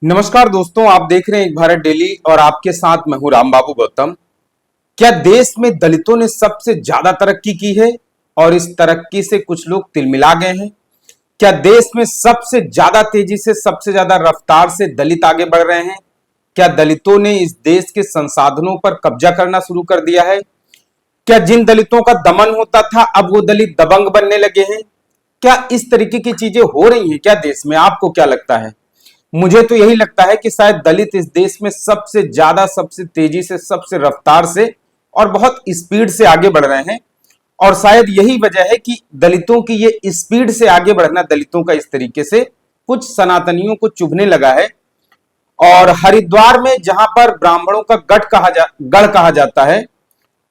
नमस्कार दोस्तों, आप देख रहे हैं एक भारत डेली और आपके साथ मैं हूं रामबाबू गौतम। क्या देश में दलितों ने सबसे ज्यादा तरक्की की है और इस तरक्की से कुछ लोग तिलमिला गए हैं? क्या देश में सबसे ज्यादा तेजी से सबसे ज्यादा रफ्तार से दलित आगे बढ़ रहे हैं? क्या दलितों ने इस देश के संसाधनों पर कब्जा करना शुरू कर दिया है? क्या जिन दलितों का दमन होता था अब वो दलित दबंग बनने लगे हैं? क्या इस तरीके की चीजें हो रही हैं क्या देश में? आपको क्या लगता है? मुझे तो यही लगता है कि शायद दलित इस देश में सबसे ज्यादा, सबसे तेजी से, सबसे रफ्तार से और बहुत स्पीड से आगे बढ़ रहे हैं। और शायद यही वजह है कि दलितों की ये स्पीड से आगे बढ़ना, दलितों का इस तरीके से कुछ सनातनियों को चुभने लगा है। और हरिद्वार में जहां पर ब्राह्मणों का गढ़ कहा जाता है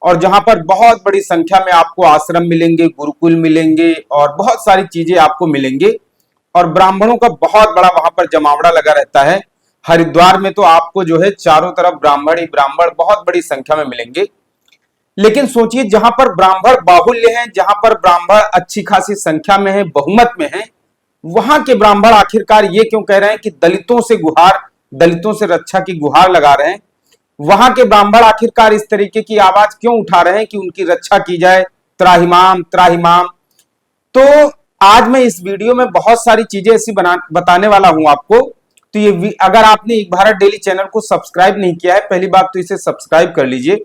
और जहां पर बहुत बड़ी संख्या में आपको आश्रम मिलेंगे, गुरुकुल मिलेंगे और बहुत सारी चीजें आपको मिलेंगे और ब्राह्मणों का बहुत बड़ा वहां पर जमावड़ा लगा रहता है। हरिद्वार में तो आपको जो है चारों तरफ ब्राह्मण ही ब्राह्मण बहुत बड़ी संख्या में मिलेंगे। लेकिन सोचिए, जहां पर ब्राह्मण बाहुल्य हैं, जहां पर ब्राह्मण अच्छी खासी संख्या में है, बहुमत में है, वहां के ब्राह्मण आखिरकार ये क्यों कह रहे हैं कि दलितों से गुहार, दलितों से रक्षा की गुहार लगा रहे हैं? वहां के ब्राह्मण आखिरकार इस तरीके की आवाज क्यों उठा रहे हैं कि उनकी रक्षा की जाए, त्राहिमाम त्राहिमाम? तो आज मैं इस वीडियो में बहुत सारी चीजें ऐसी बताने वाला हूं आपको। तो ये अगर आपने एक भारत डेली चैनल को सब्सक्राइब नहीं किया है, पहली बात तो इसे सब्सक्राइब कर लीजिए,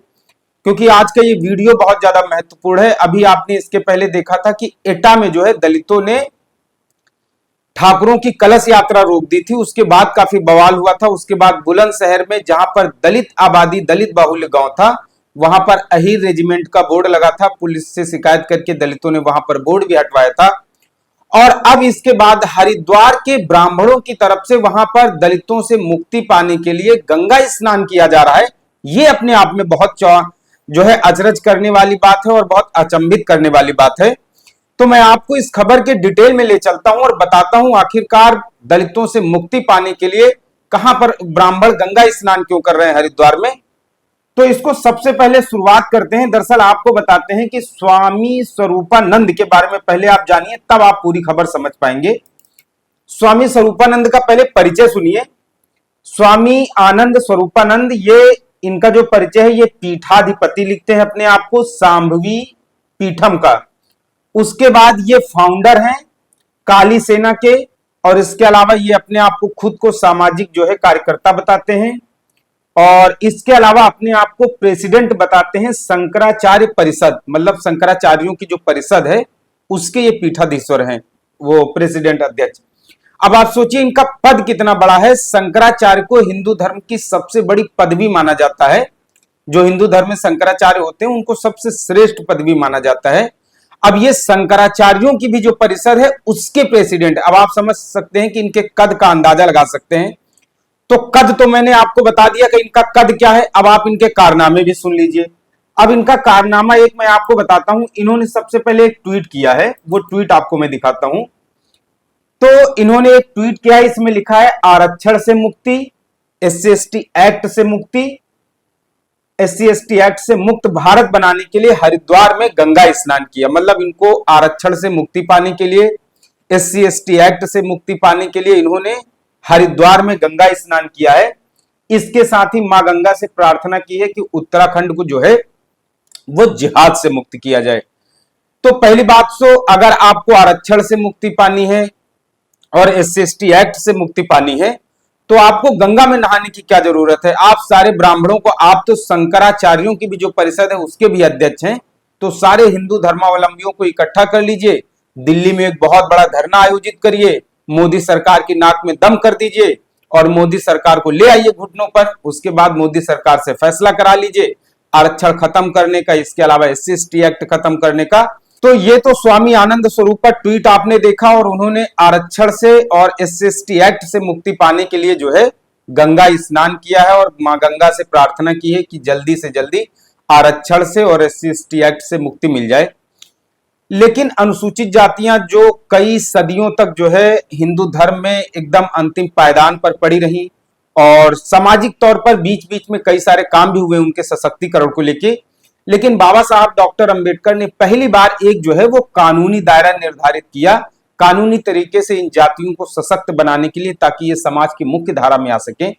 क्योंकि आज का ये वीडियो बहुत ज्यादा महत्वपूर्ण है। अभी आपने इसके पहले देखा था कि एटा में जो है दलितों ने ठाकुरों की कलश यात्रा रोक दी थी, उसके बाद काफी बवाल हुआ था। उसके बाद बुलंदशहर में जहां पर दलित आबादी, दलित बाहुल्य गांव था, वहां पर अहीर रेजिमेंट का बोर्ड लगा था। पुलिस से शिकायत करके दलितों ने वहां पर बोर्ड भी हटवाया था। और अब इसके बाद हरिद्वार के ब्राह्मणों की तरफ से वहां पर दलितों से मुक्ति पाने के लिए गंगा स्नान किया जा रहा है। ये अपने आप में बहुत जो है अचरज करने वाली बात है और बहुत अचंभित करने वाली बात है। तो मैं आपको इस खबर के डिटेल में ले चलता हूं और बताता हूं आखिरकार दलितों से मुक्ति पाने के लिए कहां पर ब्राह्मण गंगा स्नान क्यों कर रहे हैं हरिद्वार में। तो इसको सबसे पहले शुरुआत करते हैं। दरअसल आपको बताते हैं कि स्वामी स्वरूपानंद के बारे में पहले आप जानिए, तब आप पूरी खबर समझ पाएंगे। स्वामी स्वरूपानंद का पहले परिचय सुनिए। स्वामी आनंद स्वरूपानंद, ये इनका जो परिचय है, ये पीठाधिपति लिखते हैं अपने आप को, सांभवी पीठम का। उसके बाद ये फाउंडर हैं काली सेना के, और इसके अलावा ये अपने आप को खुद को सामाजिक जो है कार्यकर्ता बताते हैं। और इसके अलावा अपने आप को प्रेसिडेंट बताते हैं शंकराचार्य परिषद, मतलब शंकराचार्यों की जो परिषद है उसके ये पीठाधीश्वर हैं, वो प्रेसिडेंट, अध्यक्ष। अब आप सोचिए इनका पद कितना बड़ा है। शंकराचार्य को हिंदू धर्म की सबसे बड़ी पदवी माना जाता है। जो हिंदू धर्म में शंकराचार्य होते हैं उनको सबसे श्रेष्ठ पदवी माना जाता है। अब ये शंकराचार्यों की भी जो परिषद है उसके प्रेसिडेंट। अब आप समझ सकते हैं कि इनके कद का अंदाजा लगा सकते हैं। तो कद तो मैंने आपको बता दिया कि इनका कद क्या है। अब आप इनके कारनामे भी सुन लीजिए। अब इनका कारनामा एक मैं आपको बताता हूं। इन्होंने सबसे पहले एक ट्वीट किया है, वो ट्वीट आपको मैं दिखाता हूं। तो इन्होंने एक ट्वीट किया है, इसमें लिखा है आरक्षण से मुक्ति, SC/ST एक्ट से मुक्ति, SC/ST एक्ट से मुक्त भारत बनाने के लिए हरिद्वार में गंगा स्नान किया। मतलब इनको आरक्षण से मुक्ति पाने के लिए, SC/ST एक्ट से मुक्ति पाने के लिए इन्होंने हरिद्वार में गंगा स्नान किया है। इसके साथ ही मां गंगा से प्रार्थना की है कि उत्तराखंड को जो है वो जिहाद से मुक्त किया जाए। तो पहली बात, तो अगर आपको आरक्षण से मुक्ति पानी है और SC/ST एक्ट से मुक्ति पानी है तो आपको गंगा में नहाने की क्या जरूरत है? आप सारे ब्राह्मणों को, आप तो शंकराचार्यों की भी जो परिषद है उसके भी अध्यक्ष हैं, तो सारे हिंदू धर्मावलंबियों को इकट्ठा कर लीजिए, दिल्ली में एक बहुत बड़ा धरना आयोजित करिए, मोदी सरकार की नाक में दम कर दीजिए और मोदी सरकार को ले आइए घुटनों पर। उसके बाद मोदी सरकार से फैसला करा लीजिए आरक्षण खत्म करने का, इसके अलावा SC/ST एक्ट खत्म करने का। तो ये तो स्वामी आनंद स्वरूप का ट्वीट आपने देखा, और उन्होंने आरक्षण से और SC/ST एक्ट से मुक्ति पाने के लिए जो है गंगा स्नान किया है और मां गंगा से प्रार्थना की है कि जल्दी से जल्दी आरक्षण से और SC/ST एक्ट से मुक्ति मिल जाए। लेकिन अनुसूचित जातियां जो कई सदियों तक जो है हिंदू धर्म में एकदम अंतिम पायदान पर पड़ी रही, और सामाजिक तौर पर बीच बीच में कई सारे काम भी हुए उनके सशक्तिकरण को लेके, लेकिन बाबा साहब डॉक्टर अंबेडकर ने पहली बार एक जो है वो कानूनी दायरा निर्धारित किया कानूनी तरीके से इन जातियों को सशक्त बनाने के लिए, ताकि ये समाज की मुख्य धारा में आ सके।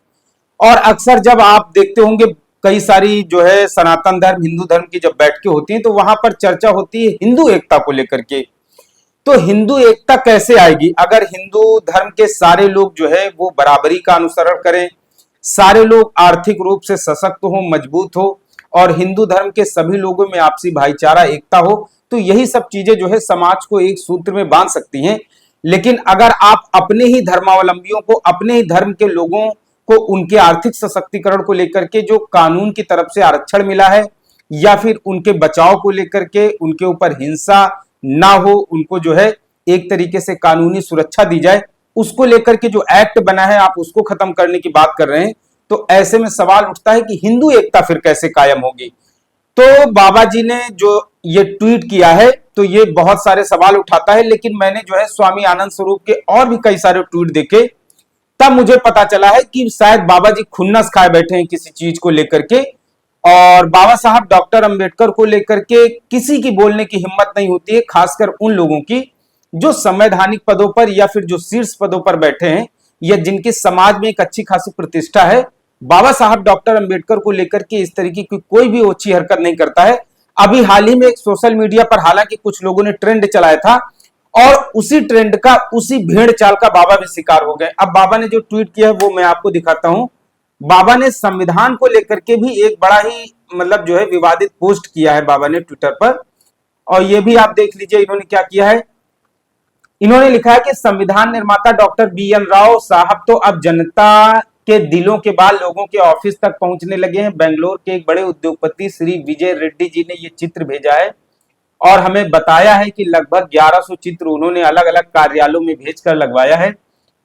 और अक्सर जब आप देखते होंगे कई सारी जो है सनातन धर्म, हिंदू धर्म की जब बैठकें होती हैं तो वहां पर चर्चा होती है हिंदू एकता को लेकर के। तो हिंदू एकता कैसे आएगी अगर हिंदू धर्म के सारे लोग जो है वो बराबरी का अनुसरण करें, सारे लोग आर्थिक रूप से सशक्त हो, मजबूत हो, और हिंदू धर्म के सभी लोगों में आपसी भाईचारा, एकता हो, तो यही सब चीजें जो है समाज को एक सूत्र में बांध सकती हैं। लेकिन अगर आप अपने ही धर्मावलंबियों को, अपने ही धर्म के लोगों को उनके आर्थिक सशक्तिकरण को लेकर के जो कानून की तरफ से आरक्षण मिला है, या फिर उनके बचाव को लेकर के उनके ऊपर हिंसा ना हो, उनको जो है एक तरीके से कानूनी सुरक्षा दी जाए, उसको लेकर के जो एक्ट बना है आप उसको खत्म करने की बात कर रहे हैं, तो ऐसे में सवाल उठता है कि हिंदू एकता फिर कैसे कायम होगी। तो बाबा जी ने जो ये ट्वीट किया है तो ये बहुत सारे सवाल उठाता है, लेकिन मैंने जो है स्वामी आनंद स्वरूप के और भी कई सारे ट्वीट देखे, तब मुझे पता चला है कि शायद बाबा जी खुन्नस खाए बैठे हैं किसी चीज को लेकर के, और बाबा साहब डॉक्टर अंबेडकर को लेकर के किसी की बोलने की हिम्मत नहीं होती है, खासकर उन लोगों की जो संवैधानिक पदों पर या फिर जो शीर्ष पदों पर बैठे हैं, या जिनकी समाज में एक अच्छी खासी प्रतिष्ठा है। बाबा साहब डॉक्टर अंबेडकर को लेकर के इस तरीके की कोई भी ओछी हरकत नहीं करता है। अभी हाल ही में एक सोशल मीडिया पर हालांकि कुछ लोगों ने ट्रेंड चलाया था, और उसी ट्रेंड का, उसी भेड़ चाल का बाबा भी शिकार हो गए। अब बाबा ने जो ट्वीट किया है वो मैं आपको दिखाता हूं। बाबा ने संविधान को लेकर के भी एक बड़ा ही मतलब जो है विवादित पोस्ट किया है बाबा ने ट्विटर पर, और ये भी आप देख लीजिए इन्होंने क्या किया है। इन्होंने लिखा है कि संविधान निर्माता डॉक्टर बी.एन. राव साहब तो अब जनता के दिलों के बाल लोगों के ऑफिस तक पहुंचने लगे हैं। बेंगलोर के एक बड़े उद्योगपति श्री विजय रेड्डी जी ने ये चित्र भेजा है और हमें बताया है कि लगभग 1100 चित्र उन्होंने अलग अलग कार्यालयों में भेजकर लगवाया है।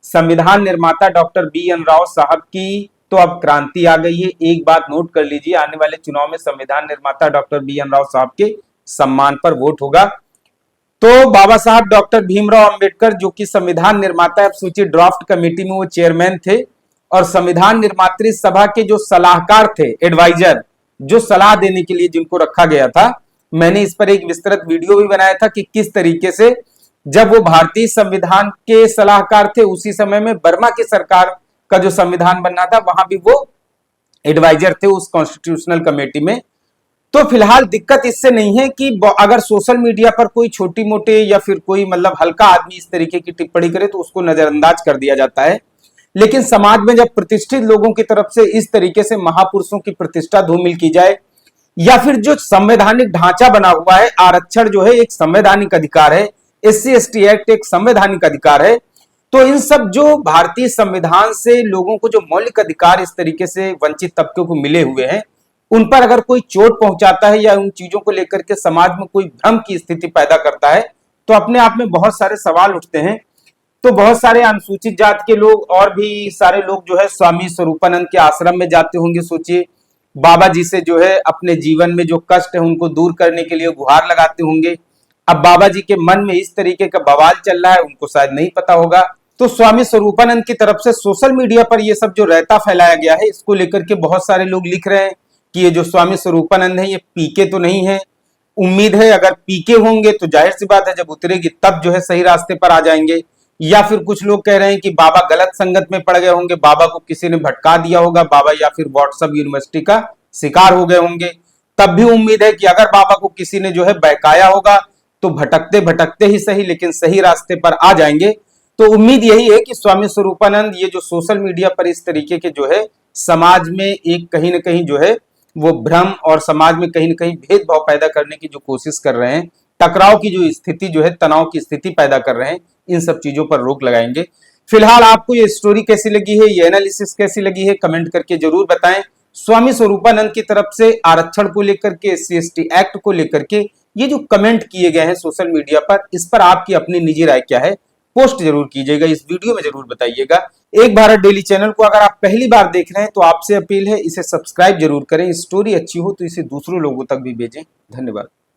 संविधान निर्माता डॉक्टर बी.एन. राव साहब की तो अब क्रांति आ गई है। एक बात नोट कर लीजिए, आने वाले चुनाव में संविधान निर्माता डॉक्टर बी.एन. राव साहब के सम्मान पर वोट होगा। तो बाबा साहब डॉक्टर भीमराव अंबेडकर जो कि संविधान निर्माता सूची ड्राफ्ट कमेटी में वो चेयरमैन थे, और संविधान निर्मात्री सभा के जो सलाहकार थे, एडवाइजर, जो सलाह देने के लिए जिनको रखा गया था, मैंने इस पर एक विस्तृत वीडियो भी बनाया था कि किस तरीके से जब वो भारतीय संविधान के सलाहकार थे, उसी समय में बर्मा की सरकार का जो संविधान बनना था वहां भी वो एडवाइजर थे उस कॉन्स्टिट्यूशनल कमेटी में। तो फिलहाल दिक्कत इससे नहीं है कि अगर सोशल मीडिया पर कोई छोटी मोटे या फिर कोई मतलब हल्का आदमी इस तरीके की टिप्पणी करे तो उसको नजरअंदाज कर दिया जाता है, लेकिन समाज में जब प्रतिष्ठित लोगों की तरफ से इस तरीके से महापुरुषों की प्रतिष्ठा धूमिल की जाए, या फिर जो संवैधानिक ढांचा बना हुआ है, आरक्षण जो है एक संवैधानिक अधिकार है, SC/ST एक्ट एक संवैधानिक अधिकार है, तो इन सब जो भारतीय संविधान से लोगों को जो मौलिक अधिकार इस तरीके से वंचित तबकों को मिले हुए हैं, उन पर अगर कोई चोट पहुंचाता है या उन चीजों को लेकर के समाज में कोई भ्रम की स्थिति पैदा करता है, तो अपने आप में बहुत सारे सवाल उठते हैं। तो बहुत सारे अनुसूचित जाति के लोग और भी सारे लोग जो है स्वामी स्वरूपानंद के आश्रम में जाते होंगे। सोचिए, बाबा जी से जो है अपने जीवन में जो कष्ट है उनको दूर करने के लिए गुहार लगाते होंगे। अब बाबा जी के मन में इस तरीके का बवाल चल रहा है, उनको शायद नहीं पता होगा। तो स्वामी स्वरूपानंद की तरफ से सोशल मीडिया पर ये सब जो रहता फैलाया गया है, इसको लेकर के बहुत सारे लोग लिख रहे हैं कि ये जो स्वामी स्वरूपानंद है ये पीके तो नहीं है। उम्मीद है अगर पीके होंगे तो जाहिर सी बात है जब उतरेगी तब जो है सही रास्ते पर आ जाएंगे। या फिर कुछ लोग कह रहे हैं कि बाबा गलत संगत में पड़ गए होंगे, बाबा को किसी ने भटका दिया होगा, बाबा या फिर व्हाट्सएप यूनिवर्सिटी का शिकार हो गए होंगे। तब भी उम्मीद है कि अगर बाबा को किसी ने जो है बहकाया होगा तो भटकते भटकते ही सही लेकिन सही रास्ते पर आ जाएंगे। तो उम्मीद यही है कि स्वामी स्वरूपानंद ये जो सोशल मीडिया पर इस तरीके के जो है समाज में एक कहीं ना कहीं जो है वो भ्रम और समाज में कहीं ना कहीं भेदभाव पैदा करने की जो कोशिश कर रहे हैं, टकराव की जो स्थिति जो है, तनाव की स्थिति पैदा कर रहे हैं, इन सब चीजों पर रोक लगाएंगे। फिलहाल आपको ये स्टोरी कैसी लगी है, ये एनालिसिस कैसी लगी है, कमेंट करके जरूर बताएं। स्वामी स्वरूपानंद की तरफ से आरक्षण को लेकर के, SC/ST एक्ट को लेकर के ये जो कमेंट किए गए हैं सोशल मीडिया पर, इस पर आपकी अपनी निजी राय क्या है, पोस्ट जरूर कीजिएगा, इस वीडियो में जरूर बताइएगा। एक भारत डेली चैनल को अगर आप पहली बार देख रहे हैं तो आपसे अपील है इसे सब्सक्राइब जरूर करें। स्टोरी अच्छी हो तो इसे दूसरों लोगों तक भी भेजें। धन्यवाद।